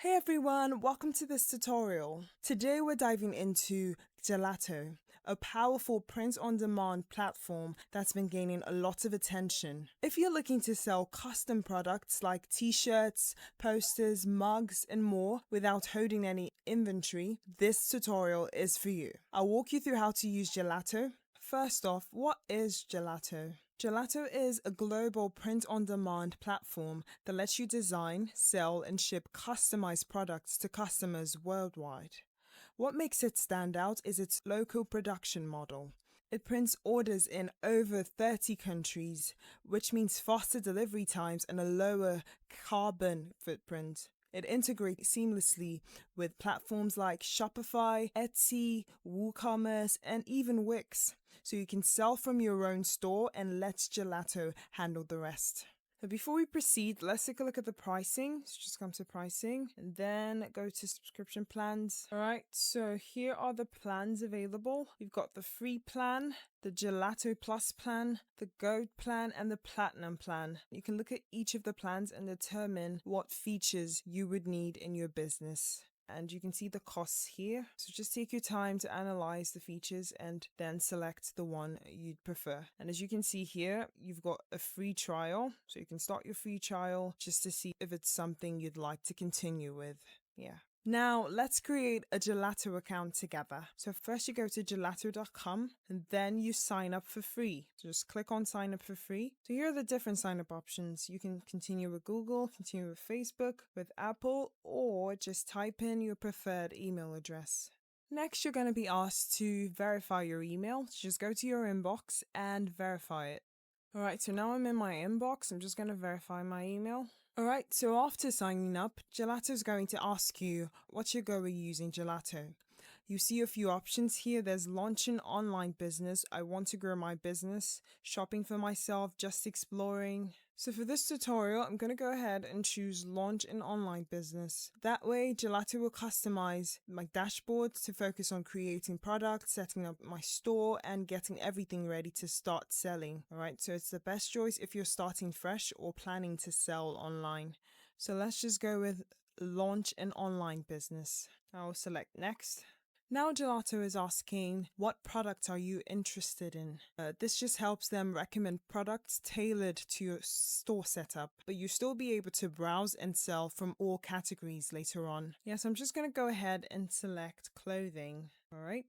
Hey everyone, welcome to this tutorial. Today we're diving into Gelato, a powerful print-on-demand platform that's been gaining a lot of attention. If you're looking to sell custom products like t-shirts, posters, mugs, and more without holding any inventory, this tutorial is for you. I'll walk you through how to use Gelato. First off, what is Gelato? Gelato is a global print-on-demand platform that lets you design, sell, and ship customized products to customers worldwide. What makes it stand out is its local production model. It prints orders in over 30 countries, which means faster delivery times and a lower carbon footprint. It integrates seamlessly with platforms like Shopify, Etsy, WooCommerce, and even Wix, so you can sell from your own store and let Gelato handle the rest. But before we proceed, let's take a look at the pricing. So just come to pricing and then go to subscription plans. All right, so here are the plans available. You've got the free plan, the Gelato Plus plan, the Gold plan, and the Platinum plan. You can look at each of the plans and determine what features you would need in your business. And you can see the costs here. So just take your time to analyze the features and then select the one you'd prefer. And as you can see here, you've got a free trial. So you can start your free trial just to see if it's something you'd like to continue with. Yeah. Now, let's create a Gelato account together. So first you go to gelato.com and then you sign up for free. So just click on sign up for free. So here are the different sign up options. You can continue with Google, continue with Facebook, with Apple, or just type in your preferred email address. Next, you're going to be asked to verify your email. So just go to your inbox and verify it. Alright, so now I'm in my inbox. I'm just going to verify my email. Alright, so after signing up, Gelato is going to ask you what's your goal using Gelato. You see a few options here. There's launch an online business, I want to grow my business, shopping for myself, just exploring. So for this tutorial, I'm going to go ahead and choose launch an online business. That way, Gelato will customize my dashboard to focus on creating products, setting up my store, and getting everything ready to start selling. Alright, so it's the best choice if you're starting fresh or planning to sell online. So let's just go with launch an online business. I'll select next. Now Gelato is asking, what products are you interested in? This just helps them recommend products tailored to your store setup, but you'll still be able to browse and sell from all categories later on. Yes, I'm just going to go ahead and select clothing. All right,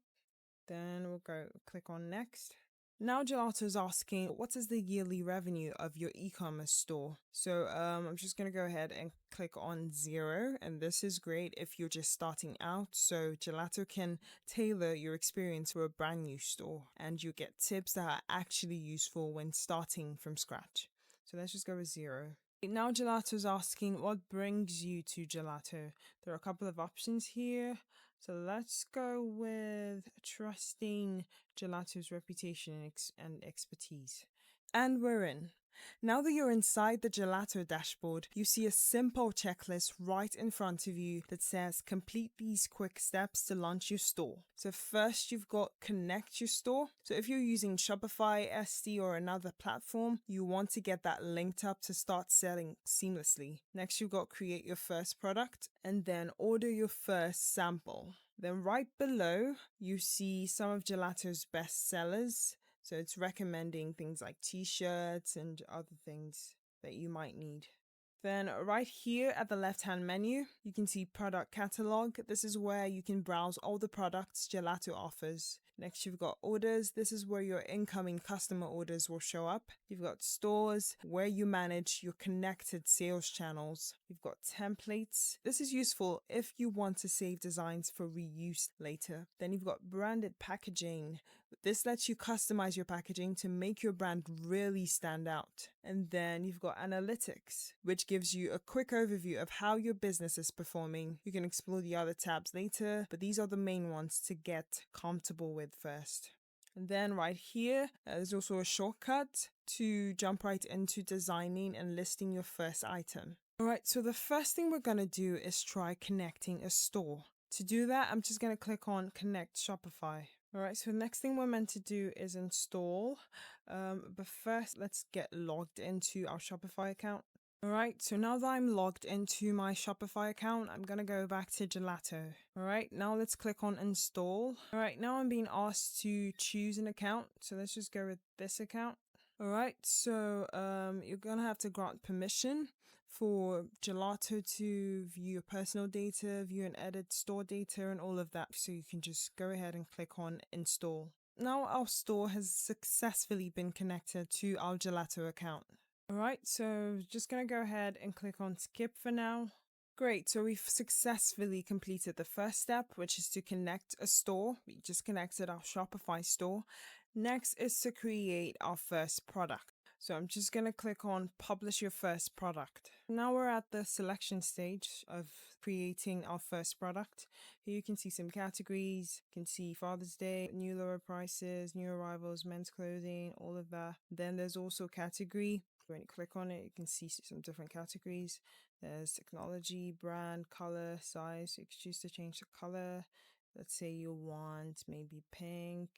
then we'll go click on next. Now Gelato is asking, what is the yearly revenue of your e-commerce store? So I'm just going to go ahead and click on 0. And this is great if you're just starting out. So Gelato can tailor your experience for a brand new store. And you get tips that are actually useful when starting from scratch. So let's just go with 0. Now Gelato is asking, what brings you to Gelato? There are a couple of options here. So let's go with trusting Gelato's reputation and expertise. And we're in. Now that you're inside the Gelato dashboard, you see a simple checklist right in front of you that says complete these quick steps to launch your store. So first you've got connect your store. So if you're using Shopify, Etsy, or another platform, you want to get that linked up to start selling seamlessly. Next you've got create your first product and then order your first sample. Then right below you see some of Gelato's best sellers. So it's recommending things like t-shirts and other things that you might need. Then right here at the left-hand menu, you can see product catalog. This is where you can browse all the products Gelato offers. Next, you've got orders. This is where your incoming customer orders will show up. You've got stores, where you manage your connected sales channels. You've got templates. This is useful if you want to save designs for reuse later. Then you've got branded packaging. This lets you customize your packaging to make your brand really stand out. And then you've got analytics, which gives you a quick overview of how your business is performing. You can explore the other tabs later, but these are the main ones to get comfortable with first. And then right here, there's also a shortcut to jump right into designing and listing your first item. Alright, so the first thing we're going to do is try connecting a store. To do that, I'm just going to click on Connect Shopify. Alright, so the next thing we're meant to do is install, but first let's get logged into our Shopify account. Alright, so now that I'm logged into my Shopify account, I'm gonna go back to Gelato. Alright, now let's click on install. Alright, now I'm being asked to choose an account, so let's just go with this account. Alright, so you're gonna have to grant permission for Gelato to view your personal data, view and edit store data, and all of that. So you can just go ahead and click on install. Now our store has successfully been connected to our Gelato account. Alright, so just gonna go ahead and click on skip for now. Great, so we've successfully completed the first step, which is to connect a store. We just connected our Shopify store. Next is to create our first product. So I'm just going to click on publish your first product. Now we're at the selection stage of creating our first product. Here you can see some categories. You can see Father's Day, new lower prices, new arrivals, men's clothing, all of that. Then there's also category. When you click on it, you can see some different categories. There's technology, brand, color, size. You can choose to change the color. Let's say you want maybe pink.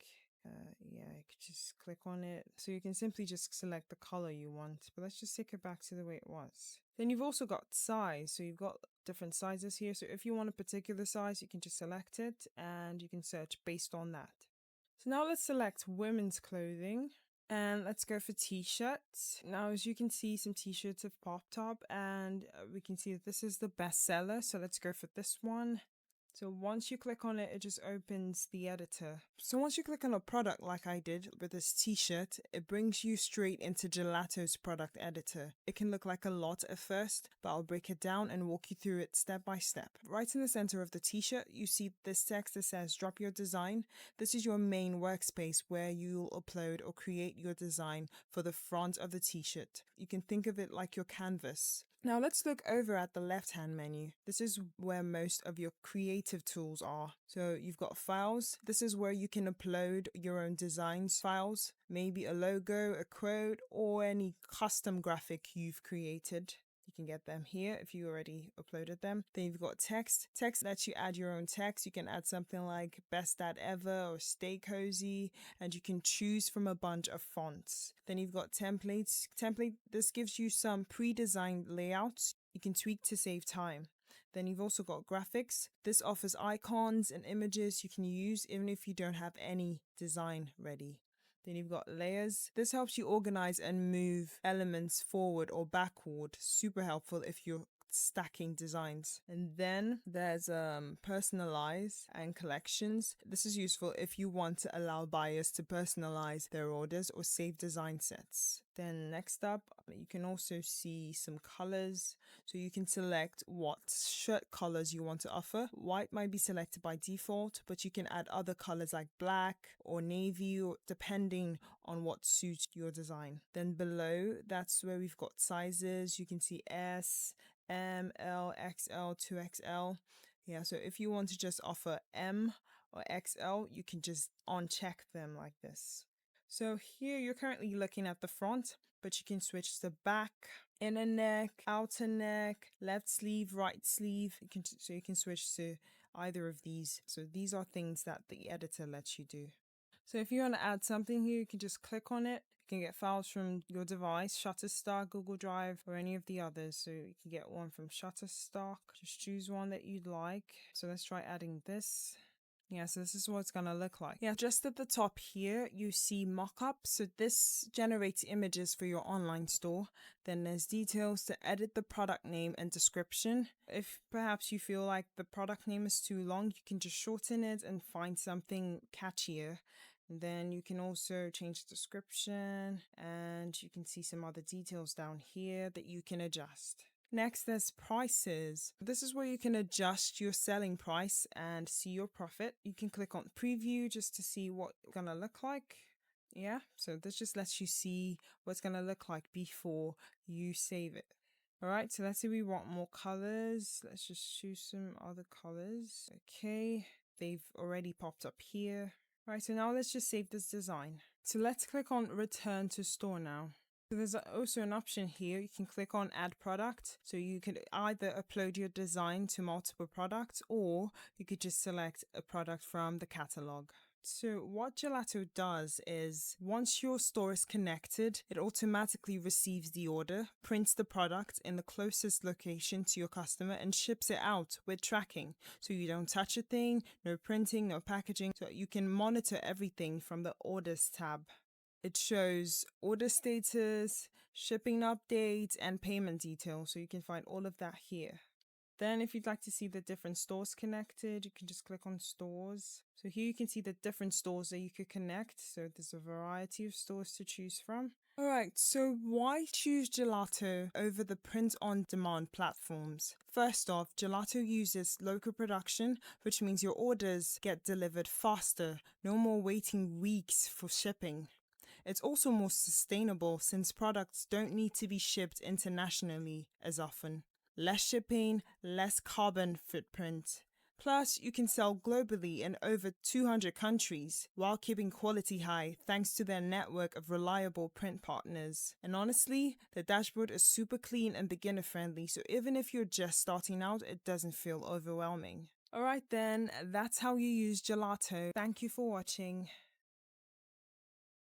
Yeah, you could just click on it. So you can simply just select the color you want, but let's just take it back to the way it was. Then you've also got size. So you've got different sizes here. So if you want a particular size, you can just select it and you can search based on that. So now let's select women's clothing. And let's go for t-shirts. Now, as you can see, some t-shirts have popped up and we can see that this is the best seller. So let's go for this one. So once you click on it, it just opens the editor. So once you click on a product like I did with this t-shirt, it brings you straight into Gelato's product editor. It can look like a lot at first, but I'll break it down and walk you through it step by step. Right in the center of the t-shirt, you see this text that says drop your design. This is your main workspace where you'll upload or create your design for the front of the t-shirt. You can think of it like your canvas. Now let's look over at the left-hand menu. This is where most of your creative tools are. So you've got files. This is where you can upload your own designs files, maybe a logo, a quote, or any custom graphic you've created. You can get them here if you already uploaded them. Then you've got text. Text lets you add your own text. You can add something like best dad ever or stay cozy, and you can choose from a bunch of fonts. Then you've got templates. This gives you some pre-designed layouts you can tweak to save time. Then you've also got graphics. This offers icons and images you can use even if you don't have any design ready. Then you've got layers. This helps you organize and move elements forward or backward. Super helpful if you're stacking designs. And then there's personalize and collections. This is useful if you want to allow buyers to personalize their orders or save design sets. Then next up, you can also see some colors. So you can select what shirt colors you want to offer. White might be selected by default, but you can add other colors like black or navy, or depending on what suits your design. Then below, that's where we've got sizes. You can see S, M, L, XL, 2XL. Yeah, so if you want to just offer M or XL, you can just uncheck them like this. So here you're currently looking at the front, but you can switch to back, inner neck, outer neck, left sleeve, right sleeve. So you can switch to either of these. So these are things that the editor lets you do. So if you want to add something here, you can just click on it. You can get files from your device, Shutterstock, Google Drive, or any of the others. So you can get one from Shutterstock. Just choose one that you'd like. So let's try adding this. Yeah, so this is what it's going to look like. Yeah, just at the top here, you see mockup. So this generates images for your online store. Then there's details to edit the product name and description. If perhaps you feel like the product name is too long, you can just shorten it and find something catchier. And then you can also change the description, and you can see some other details down here that you can adjust. Next, there's prices. This is where you can adjust your selling price and see your profit. You can click on preview just to see what it's gonna look like. Yeah, so this just lets you see what it's gonna look like before you save it. All right, so let's say we want more colors. Let's just choose some other colors. Okay, they've already popped up here. All right, so now let's just save this design. So let's click on return to store now. So there's also an option here. You can click on add product. So you could either upload your design to multiple products, or you could just select a product from the catalog. So, what Gelato does is once your store is connected, it automatically receives the order, prints the product in the closest location to your customer, and ships it out with tracking. So, you don't touch a thing, no printing, no packaging. So, you can monitor everything from the Orders tab. It shows order status, shipping updates, and payment details. So, you can find all of that here. Then if you'd like to see the different stores connected, you can just click on stores. So here you can see the different stores that you could connect. So there's a variety of stores to choose from. Alright, so why choose Gelato over the print-on-demand platforms? First off, Gelato uses local production, which means your orders get delivered faster, no more waiting weeks for shipping. It's also more sustainable since products don't need to be shipped internationally as often. Less shipping, less carbon footprint. Plus, you can sell globally in over 200 countries while keeping quality high thanks to their network of reliable print partners. And honestly, the dashboard is super clean and beginner friendly, so even if you're just starting out, it doesn't feel overwhelming. Alright then, that's how you use Gelato. Thank you for watching.